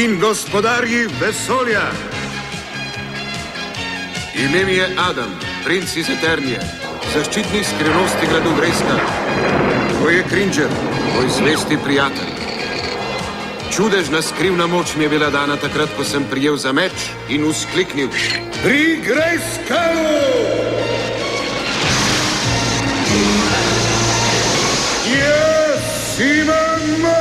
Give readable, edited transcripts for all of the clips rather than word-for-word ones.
in gospodarji vesolja. Ime mi je Adam, princ iz Eternije, zaščitnik skrivnosti gradu Grejskal. To je Cringer, moj zvesti prijatelj. Čudežna skrivna moč mi je bila dana takrat, ko sem prijel za meč in vzkliknil: Pri Grejskalu! Jaz imam moč!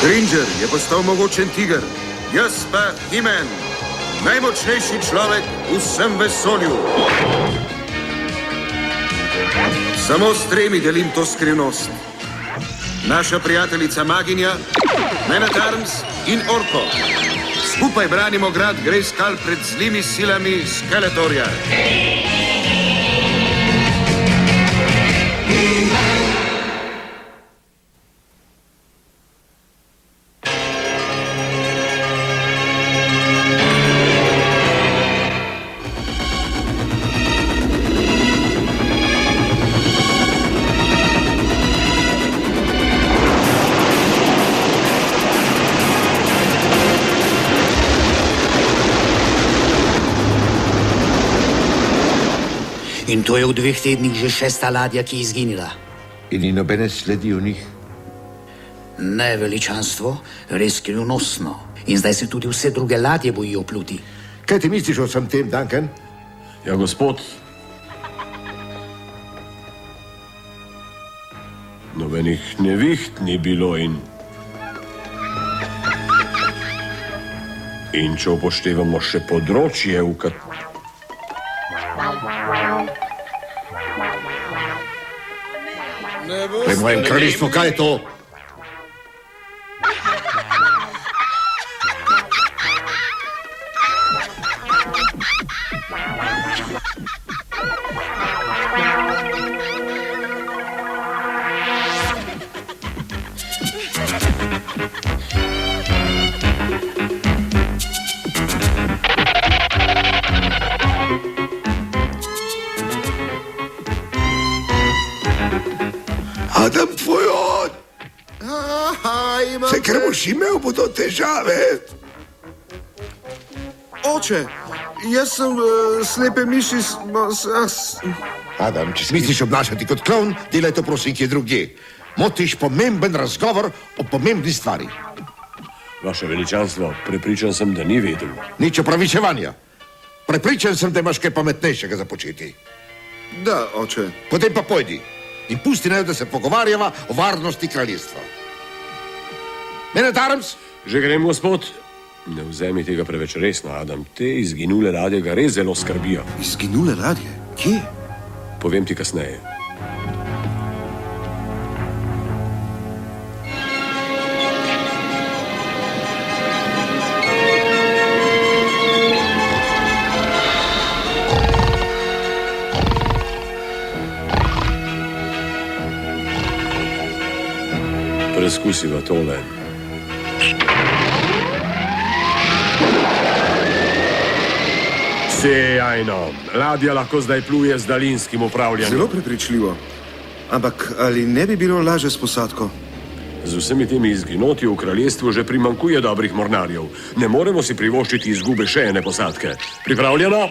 Cringer je postal mogočen tiger, jaz pa He-Man, najmočnejši človek v vsem vesolju. Samo s tremi delim to skrivnost. Naša prijateljica Maginja, Man at Arms in Orko. Skupaj branimo grad Grejskal pred zlimi silami Skeletorja. In to je v 2 tednih že 6. ladja, ki je izginila. In ni nobene sledi v njih? Ne, veličanstvo, res skrivnostno. In zdaj se tudi vse druge ladje bojijo pluti. Kaj ti misliš o vsem tem, Duncan? Ja, gospod. Nobenih neviht ni bilo in če upoštevamo še področje, v Pri mojem kraljestvu, kaj je to? Adam, tvoj od! Se ker boš imel, bodo težave. Oče, jaz sem slepe miši... Adam, če se misliš obnašati kot klovn, delaj to prosim kje drugje. Motiš pomemben razgovor o pomembni stvari. Vaše veličanstvo, prepričan sem, da ni vedel. Nič opravičevanja. Prepričan sem, da imaš kaj pametnejšega za početi. Da, oče. Potem pa pojdi in pusti naj, da se pogovarjava o varnosti kraljestva. Man at Arms? Že grem, gospod. Ne vzemi tega preveč resno, Adam. Te izginule ladje ga res zelo skrbijo. Izginule ladje? Kje? Povem ti kasneje. Preskusiva tole. Sejajno. Ladja lahko zdaj pluje z daljinskim upravljanjem. Zelo prepričljivo. Ampak ali ne bi bilo laže s posadko? Z vsemi temi izginoti v kraljestvu že primanjkuje dobrih mornarjev. Ne moremo si privoščiti izgube še ene posadke. Pripravljeno?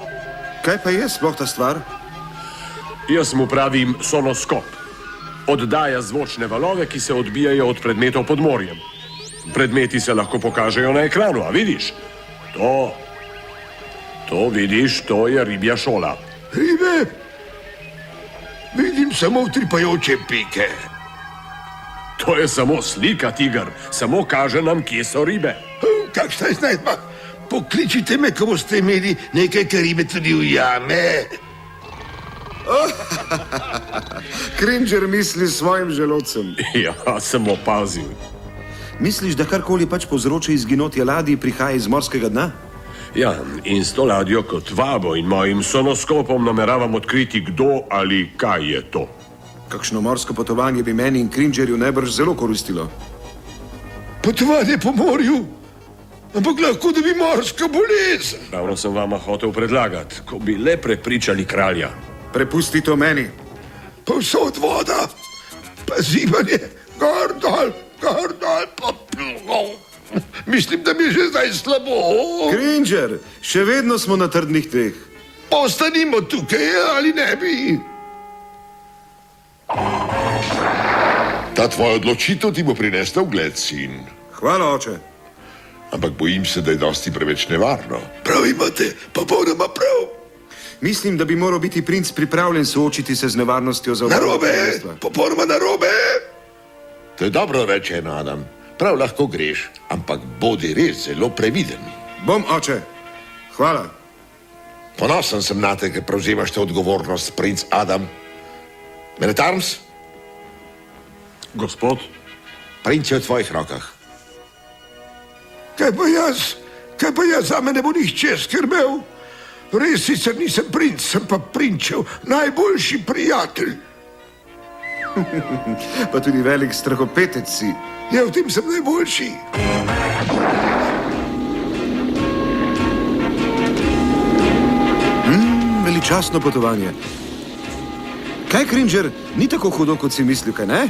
Kaj pa je sploh ta stvar? Jaz mu pravim sonoskop. Oddaja zvočne valove, ki se odbijajo od predmetov pod morjem. Predmeti se lahko pokažejo na ekranu, a vidiš? To vidiš, to je ribja šola. Ribe? Vidim samo utripajoče pike. To je samo slika, tiger. Samo kaže nam, kje so ribe. Kakšna iznajdba? Pokličite me, ko boste imeli nekaj, kar ribe tudi ujame. Cringer misli s svojim želodcem. Ja, sem opazil. Misliš, da karkoli pač povzroča izginotje ladij prihaja iz morskega dna? Ja, in s to ladjo kot vabo in mojim sonoskopom nameravam odkriti, kdo ali kaj je to. Kakšno morsko potovanje bi meni in Cringerju najbrž zelo koristilo. Potovanje po morju? Ampak lahko, da bi morska bolezen. Ravno sem vama hotel predlagati, ko bi le prepričali kralja. Prepusti to meni. Povsod voda, pa zibanje, gor dol, pa... Mislim, da mi je že zdaj slabo. Cringer, še vedno smo na trdnih tleh. Ostanimo tukaj, ali ne bi? Ta tvoja odločitev ti bo prinesla ugled, sin. Hvala, oče. Ampak bojim se, da je dosti preveč nevarno. Prav imate, popolnoma prav. Mislim, da bi moral biti princ pripravljen soočiti se z nevarnostjo za Narobe, popolnoma narobe. To je dobro rečeno, Adam. Prav lahko greš, ampak bodi res zelo previden. Bom, oče. Hvala. Ponosen sem na te, ker prevzemaš te odgovornost, princ Adam. Men at Arms, Gospod, princ je v tvojih rokah. Kaj pa jaz, za mene bo nihče skrbel. Res sicer nisem princ, sem pa prinčev najboljši prijatelj. Pa tudi velik strahopetec si. Ja, v tem sem najboljši. Veličastno potovanje. Kaj, Cringer, ni tako hudo, kot si mislil, kaj ne?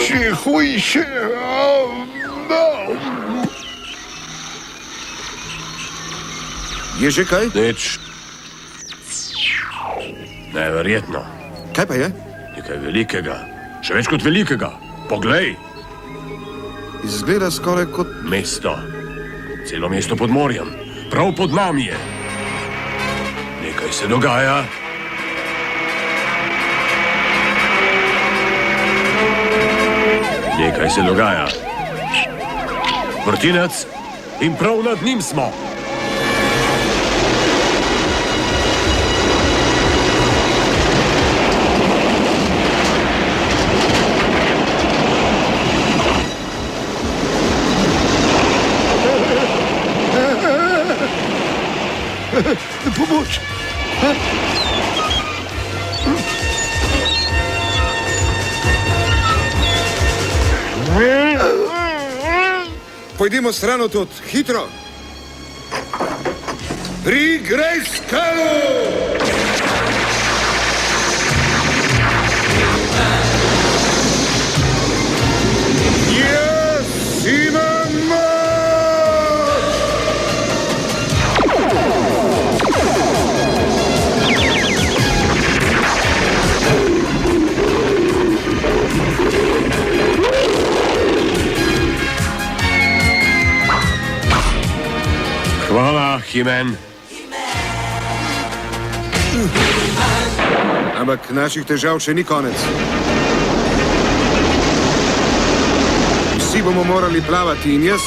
Še hujše. Je že kaj? nič. Neverjetno. Kaj pa je? Nekaj velikega. Še več kot velikega. Poglej, Izgleda skoraj kot... mesto. Celo mesto pod morjem. Prav pod nami je. Nekaj se dogaja. Nekaj se dogaja. Vrtinec in prav nad njim smo. Pomoč. Pojdimo stran od tod, hitro. Pri Grejskalu! Jaz imam moč! Hvala, Himen. Ampak naših težav še ni konec. Vsi bomo morali plavati in jaz...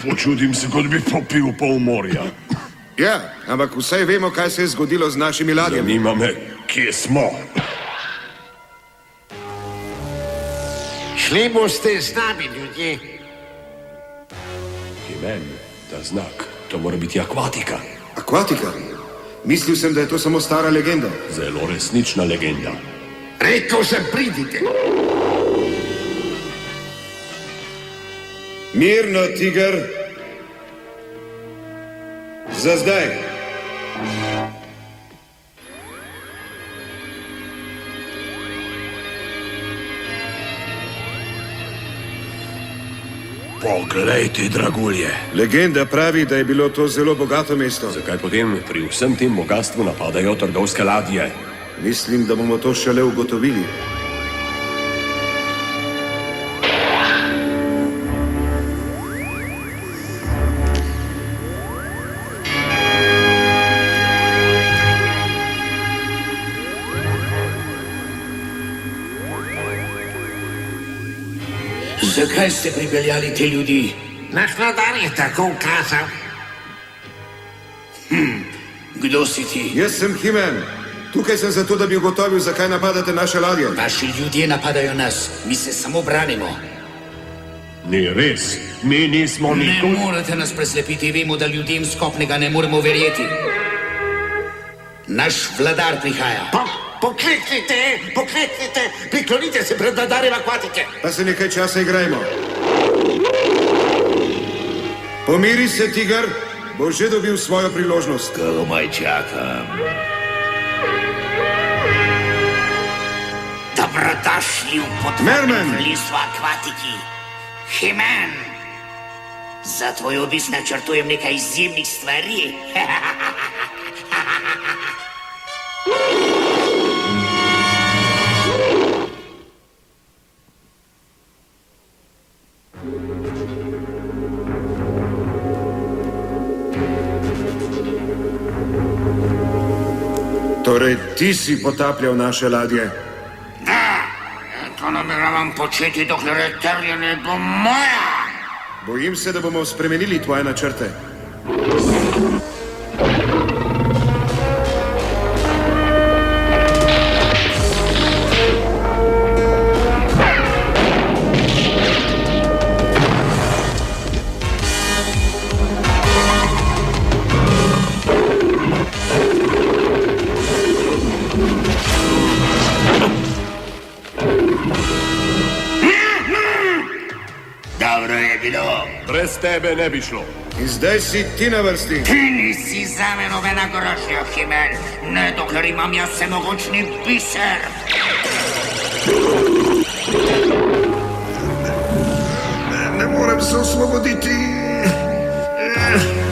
Počutim se, kot bi popil pol morja. Ja, ampak vsaj vemo, kaj se je zgodilo z našimi ladjami. Zanima me, kje smo. Šli boste z nami, ljudje. Himen, ta znak, to mora biti akvatika. Akvatika? Mislil sem, da je to samo stara legenda. Zelo resnična legenda. Rekel sem, pridite. Mirno, tiger. Za zdaj. Poglejte, dragulje. Legenda pravi, da je bilo to zelo bogato mesto. Zakaj potem pri vsem tem bogastvu napadajo trgovske ladje? Mislim, da bomo to šele ugotovili. Zakaj ste pripeljali te ljudi? Naš vladar je tako ukazal. Kdo si ti? Jaz sem Himen. Tukaj sem zato, da bi ugotovil, zakaj napadate naše ladje. Vaši ljudje napadajo nas, mi se samo branimo. Ni res, mi nismo Ne nikoli... morete nas preslepiti, vemo, da ljudem skopnega ne moremo verjeti. Naš vladar prihaja. Pokleknite, priklonite se pred vladarjem akvatike. Pa se nekaj časa igrajmo. Pomiri se, tiger, bo že dobil svojo priložnost. Komaj čakam. Dobrodošli v Merman! podvodnem kraljestvu akvatiki. He-Man, za tvoj obisk načrtujem nekaj izjemnih stvari. Torej, ti si potapljal naše ladje. Da, to nameravam početi, dokler Eternia ne bo moja. Bojim se, da bomo spremenili tvoje načrte. Dobro je bilo. Brez tebe ne bi šlo. In zdaj si ti na vrsti. Ti nisi zame nobena grožnja, He-Man. Ne, dokler imam jaz vsemogočni biser. Ne morem se osvoboditi.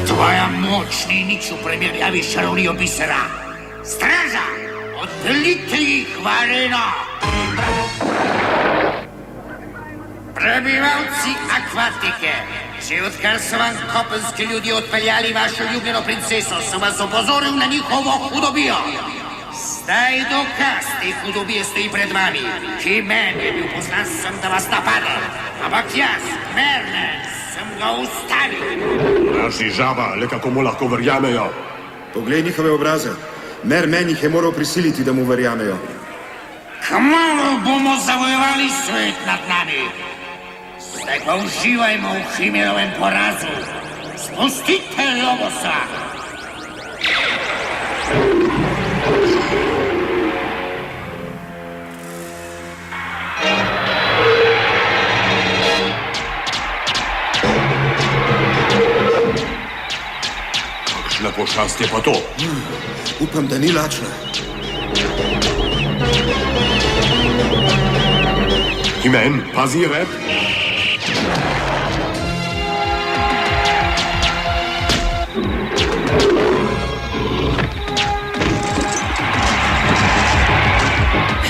Tvoja moč ni nič v primerjavi s čarovnijo bisera. Straža, odpeljite jih v areno. Prebivalci akvatike, že odkar so vam kopenski ljudje odpeljali vašo ljubljeno princeso, sem vas opozoril na njihovo hudobijo. Zdaj dokaz te hudobije stoji pred vami. He-Man je bil poslan sem, da vas napade, ampak jaz, Merman, sem ga ustavil. Naši žaba, le kako mu lahko verjamejo. Poglej njihove obraze. Merman jih je moral prisiliti, da mu verjamejo. Kmalu bomo zavojevali svet nad nami. Zdaj pa uživajmo v He-Manovem porazu. Spustite Lobosa. Kakšna pošast je pa to? Upam, da ni lačna. He-Man, pazi rep.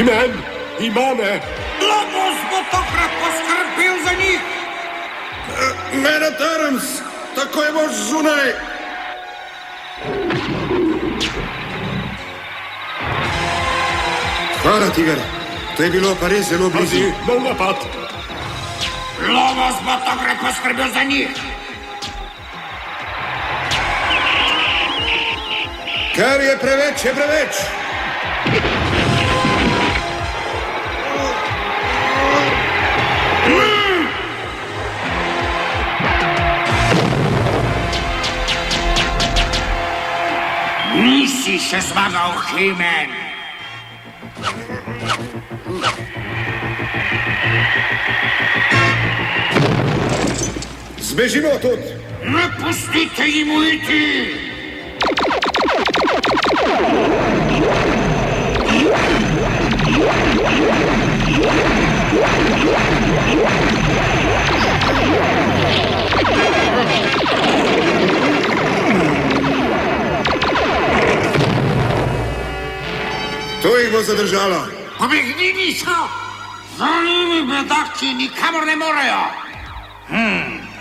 He-Man, ima me. Lobos bo tokrat poskrbel za njih. Man at Arms, takoj boš zunaj. Hvala, tiger. To je bilo pa res zelo blizu. Pazi, nov napad. Lobos bo tokrat poskrbel za njih. Kar je preveč, je preveč. Nisi še zmagal, He-Man. Zbežimo тут. Ne pustite jim uiti. To jih bo zadržalo. Pobegnili so. Za njimi bedaki nikamor ne morejo.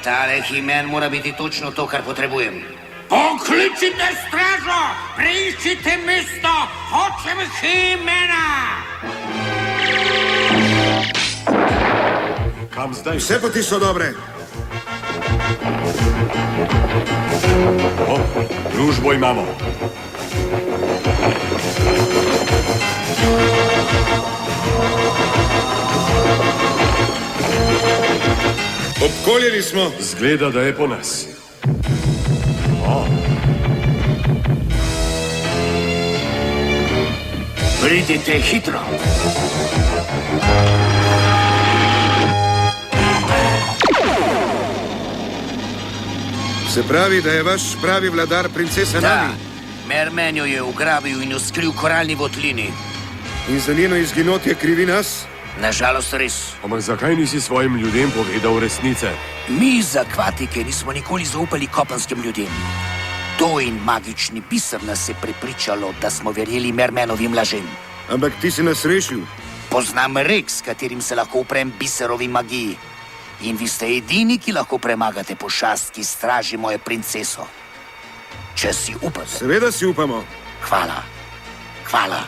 Tale He-Man mora biti točno to, kar potrebujem. Pokličite stražo, preiščite mesto, hočem He-Mana. Kam zdaj? Vse poti so dobre. O, družbo imamo. Obkoljeni smo. Zgleda, da je po nas. O. Pridite hitro. Se pravi, da je vaš pravi vladar princesa Da, Nami Mermen jo je ugrabil in jo skril v koralni votlini. in za njeno izginotje krivi nas? Nažalost res. Ampak zakaj nisi svojim ljudem povedal resnice? Mi iz akvatike nismo nikoli zaupali kopanskim ljudem. To in magični biser nas je prepričalo, da smo verjeli Mermenovim lažem. Ampak ti si nas rešil. Poznam rek, s katerim se lahko uprem biserovi magiji. In vi ste edini, ki lahko premagate pošast, ki straži mojo princeso. Če si upate. Seveda si upamo. Hvala. Hvala.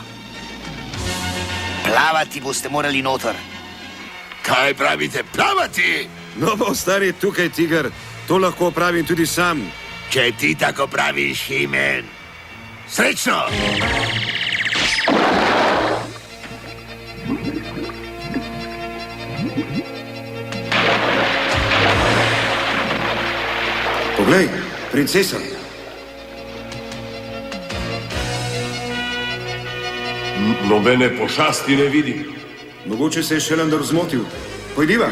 Plavati boste morali noter. Kaj pravite, plavati? No, bo ostani tukaj, tiger. To lahko opravim tudi sam. Če ti tako praviš, Himen. Srečno! Poglej, princesa. Nobene pošasti ne vidim. Mogoče se je Šelendor zmotil. Pojdiva.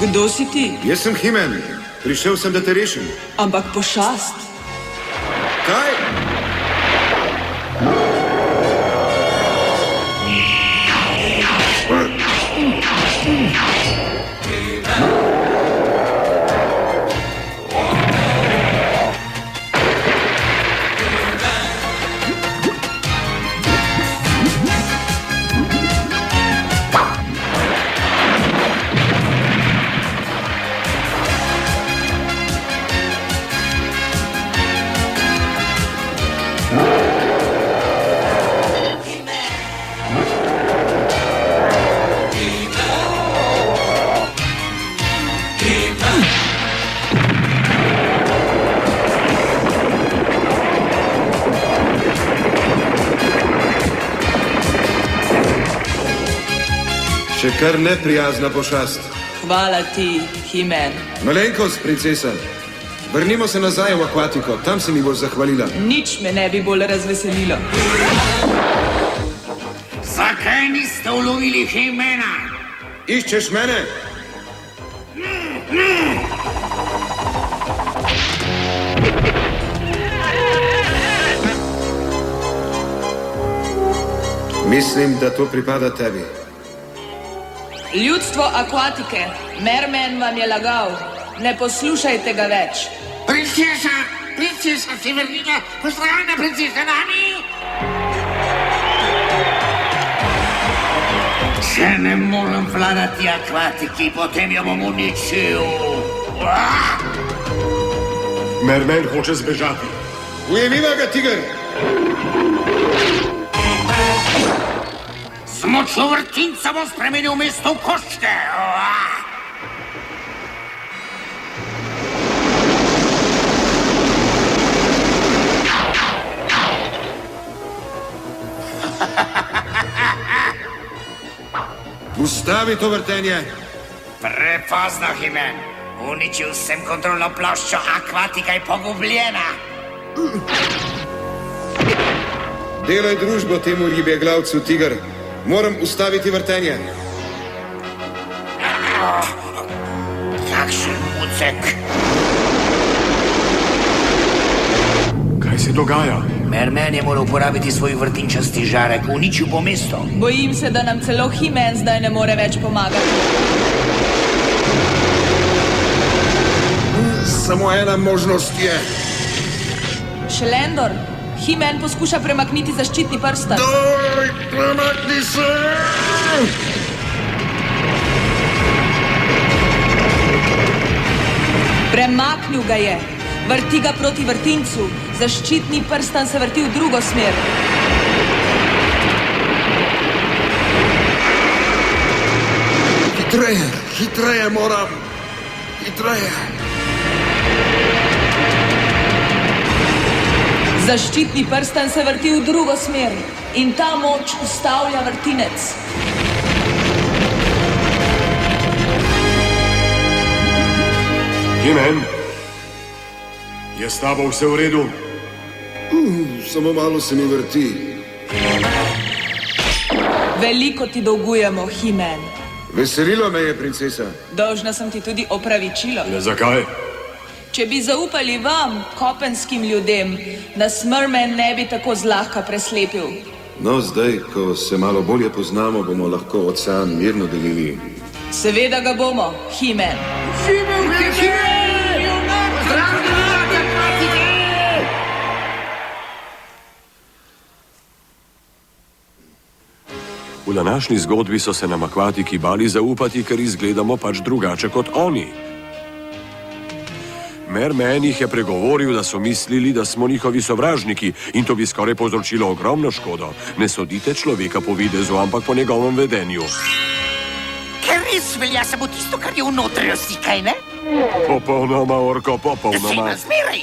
Kdo si ti? Jaz sem Himen. Prišel sem, da te rešim. Ampak pošast. Kaj? Še kar neprijazna pošast. Hvala ti, Himen. Malenkost, princesa. Vrnimo se nazaj v akvatiko, tam se mi boš zahvalila. Nič me ne bi bolj razveselilo. Zakaj niste ulovili Himena? Iščeš mene? Mislim, da to pripada tebi. Ljudstvo akvatike, Mermen vam je lagal. Ne poslušajte ga več. Princesa Severnina, pozdravljena princesa Nami! Če ne morem vladati akvatiki, potem jo bom uničil. Mermen hoče zbežati. Ujemiva ga, tiger! Z močjo vrtinca bom spremenil mesto v koščke. Ustavi to vrtenje! Prepozno, Himen. Uničil sem kontrolno ploščo, akvatika je pogubljena. Delaj družbo temu ribjeglavcu, tiger. Moram ustaviti vrtenje. Kakšen mucek. Kaj se dogaja? Mermen je moral uporabiti svoj vrtinčasti žarek, uničil bo mesto. Bojim se, da nam celo Himen zdaj ne more več pomagati. Samo ena možnost je. Šelendor, Himen poskuša premakniti zaščitni prstan. Doj, premakni se! Premaknil ga je. Vrti ga proti vrtincu. Zaščitni prstan se vrti v drugo smer. Hitreje, hitreje moram. Hitreje. Zaščitni prstan se vrti v drugo smer in ta moč ustavlja vrtinec. Himen, je s tabo vse v redu? Samo malo se mi vrti. Veliko ti dolgujemo, Himen. Veselilo me je, princesa. Dolžna sem ti tudi opravičilo. Le zakaj? Če bi zaupali vam, kopenskim ljudem, nas Merman ne bi tako zlahka preslepil. No, zdaj, ko se malo bolje poznamo, bomo lahko ocean mirno delili. Seveda ga bomo, Himen. V današnji zgodbi so se nam akvatiki bali zaupati, ker izgledamo pač drugače kot oni. Merman jih je pregovoril, da so mislili, da smo njihovi sovražniki in to bi skoraj povzročilo ogromno škodo. Ne sodite človeka po videzu, ampak po njegovem vedenju. Ker res velja samo tisto, kar je v notranjosti, kaj ne? Popolnoma, Orko, Sej popolnoma. nas zmeraj.